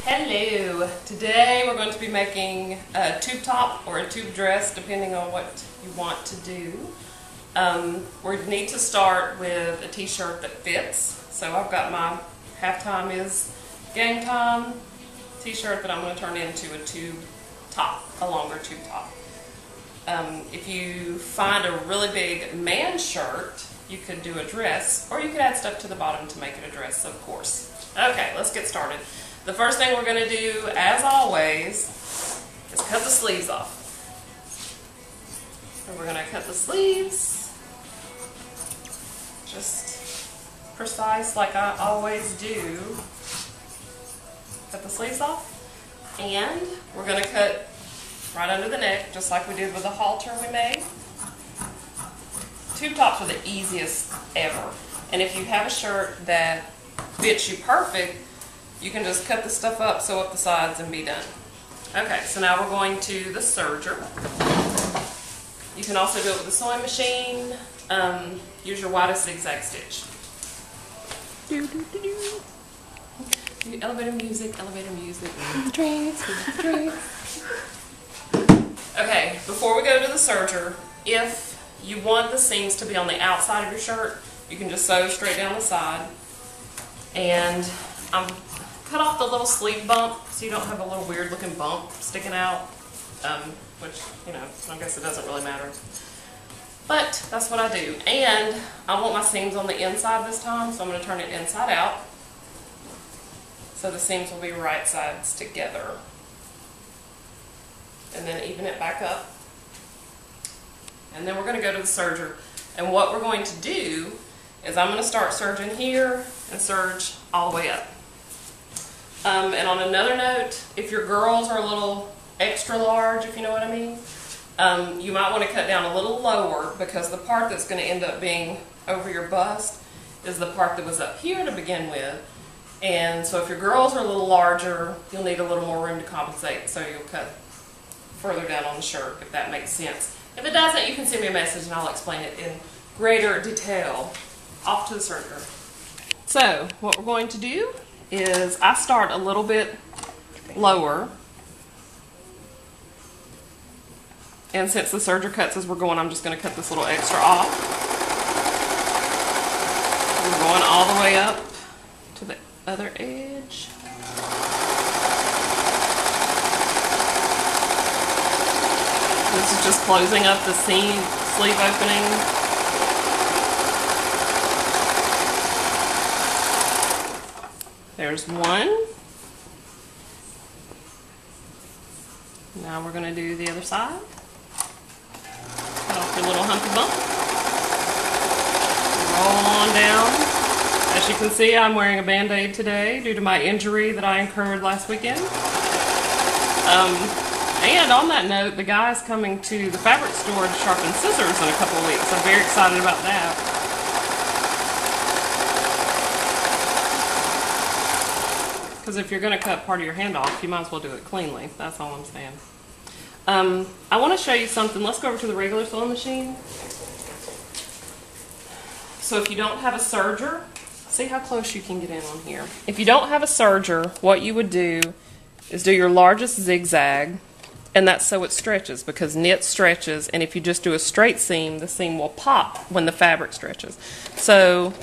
Hello! Today we're going to be making a tube top or a tube dress depending on what you want to do. We need to start with a t-shirt that fits. So I've got my halftime is game time t-shirt that I'm going to turn into a tube top, a longer tube top. If you find a really big man shirt, you could do a dress, or you could add stuff to the bottom to make it a dress, of course. Okay, let's get started. The first thing we're going to do, as always, is cut the sleeves off. And we're going to cut the sleeves just precise like I always do. Cut the sleeves off. And we're going to cut right under the neck, just like we did with the halter we made. Tube tops are the easiest ever. And if you have a shirt that fits you perfect, you can just cut the stuff up, sew up the sides, and be done. Okay, so now we're going to the serger. You can also do it with a sewing machine. Use your widest zigzag stitch. Elevator music, elevator music. Okay, before we go to the serger, if you want the seams to be on the outside of your shirt, you can just sew straight down the side. And cut off the little sleeve bump so you don't have a little weird looking bump sticking out, which, you know, I guess it doesn't really matter. But that's what I do. And I want my seams on the inside this time, so I'm going to turn it inside out so the seams will be right sides together. And then even it back up. And then we're going to go to the serger. And what we're going to do is I'm going to start serging here and serge all the way up. And on another note, if your girls are a little extra large, if you know what I mean, you might want to cut down a little lower, because the part that's going to end up being over your bust is the part that was up here to begin with. And so if your girls are a little larger, you'll need a little more room to compensate, so you'll cut further down on the shirt, if that makes sense. If it doesn't, you can send me a message and I'll explain it in greater detail. Off to the serger. So what we're going to do is I start a little bit lower, and since the serger cuts as we're going, I'm just going to cut this little extra off. We're going all the way up to the other edge. This is just closing up the sleeve opening. There's one. Now we're going to do the other side. Cut off your little humpy bump. Roll on down. As you can see, I'm wearing a Band-Aid today due to my injury that I incurred last weekend. And on that note, the guy's coming to the fabric store to sharpen scissors in a couple of weeks. I'm very excited about that. Because if you're going to cut part of your hand off, you might as well do it cleanly. That's all I'm saying. I want to show you something. Let's go over to the regular sewing machine. So if you don't have a serger, see how close you can get in on here. If you don't have a serger, what you would do is do your largest zigzag, and that's so it stretches, because knit stretches, and if you just do a straight seam, the seam will pop when the fabric stretches. So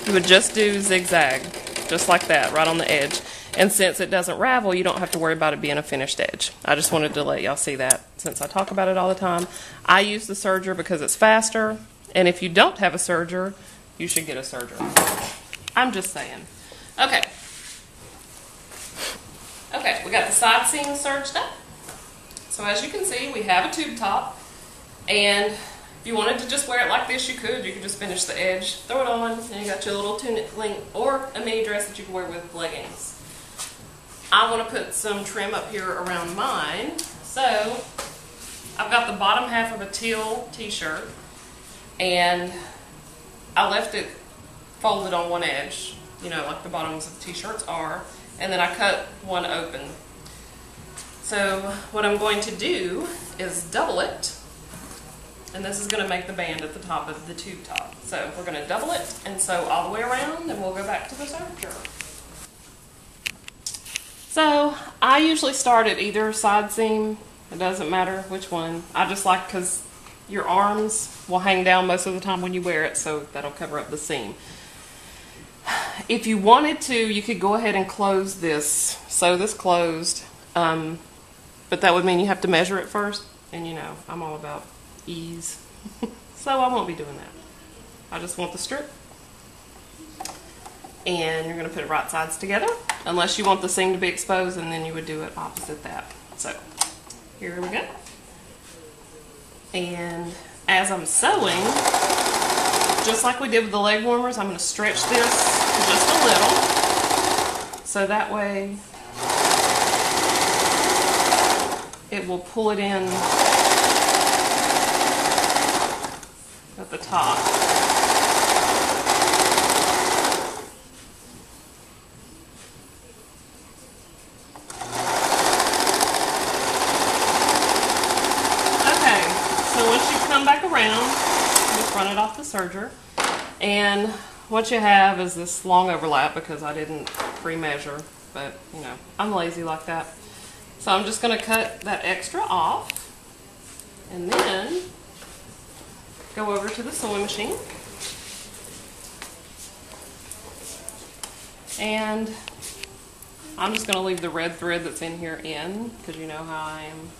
you would just do zigzag, just like that, right on the edge. And since it doesn't ravel, you don't have to worry about it being a finished edge. I just wanted to let y'all see that, since I talk about it all the time. I use the serger because it's faster, and if you don't have a serger, you should get a serger. I'm just saying. Okay. Okay, we got the side seams serged up. So as you can see, we have a tube top, and if you wanted to just wear it like this, you could. You could just finish the edge, throw it on, and you got your little tunic length, or a mini dress that you can wear with leggings. I want to put some trim up here around mine, so I've got the bottom half of a teal t-shirt, and I left it folded on one edge, you know, like the bottoms of t-shirts are, and then I cut one open. So what I'm going to do is double it, and this is going to make the band at the top of the tube top. So we're going to double it and sew all the way around, and we'll go back to the serger. So I usually start at either side seam. It doesn't matter which one. I just like, because your arms will hang down most of the time when you wear it, so that'll cover up the seam. If you wanted to, you could go ahead and close this, sew this closed, but that would mean you have to measure it first, and you know, I'm all about ease, so I won't be doing that. I just want the strip, and you're going to put it right sides together, unless you want the seam to be exposed, and then you would do it opposite that. So here we go. And as I'm sewing, just like we did with the leg warmers, I'm going to stretch this just a little, so that way it will pull it in at the top. Okay, so once you come back around, just run it off the serger, and what you have is this long overlap because I didn't pre-measure, but you know, I'm lazy like that. So I'm just going to cut that extra off and then go over to the sewing machine. And I'm just going to leave the red thread that's in here in, because you know how I am.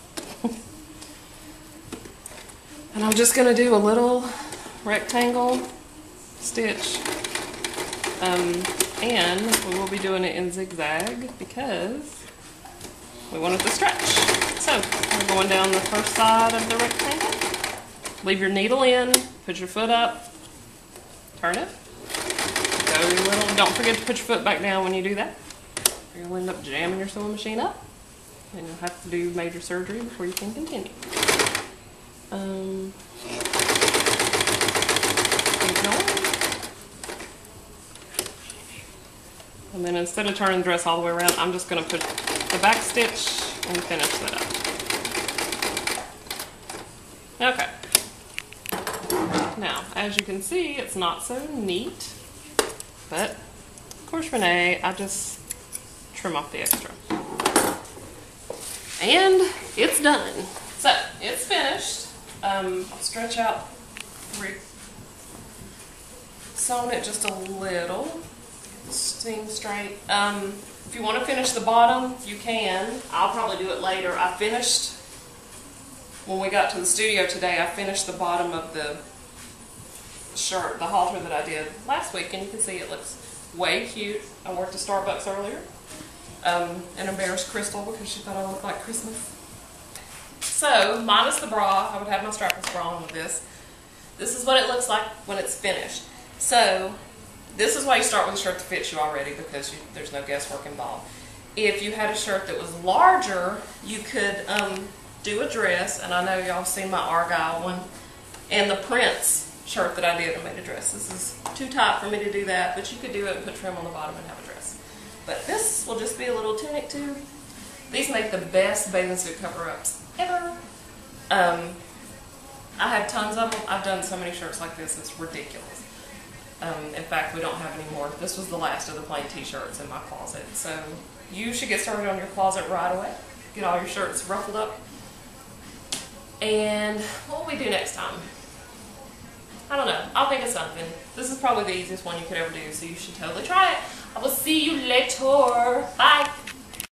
And I'm just going to do a little rectangle stitch, and we will be doing it in zigzag because we want it to stretch. So we're going down the first side of the rectangle. Leave your needle in, put your foot up, turn it, go a little. Don't forget to put your foot back down when you do that. You'll end up jamming your sewing machine up, and you'll have to do major surgery before you can continue. Keep going. And then instead of turning the dress all the way around, I'm just going to put the back stitch and finish that up. Okay. Now, as you can see, it's not so neat, but of course, Renee, I just trim off the extra. And it's done. So, it's finished. I'll stretch out, sewn it just a little. Seam straight. If you want to finish the bottom, you can. I'll probably do it later. I finished, when we got to the studio today, I finished the bottom of the shirt, the halter that I did last week, and you can see it looks way cute. I worked at Starbucks earlier and embarrassed Crystal because she thought I looked like Christmas. So, minus the bra, I would have my strapless bra on with this. This is what it looks like when it's finished. So, this is why you start with a shirt that fits you already, because there's no guesswork involved. If you had a shirt that was larger, you could do a dress, and I know y'all have seen my Argyle one, and the Prince shirt that I did, I made a dress. This is too tight for me to do that, but you could do it and put trim on the bottom and have a dress. But this will just be a little tunic too. These make the best bathing suit cover-ups ever. I have tons of them. I've done so many shirts like this, it's ridiculous. In fact, we don't have any more. This was the last of the plain t-shirts in my closet. So you should get started on your closet right away. Get all your shirts ruffled up. And what will we do next time? I don't know. I'll think of something. This is probably the easiest one you could ever do, so you should totally try it. I will see you later. Bye.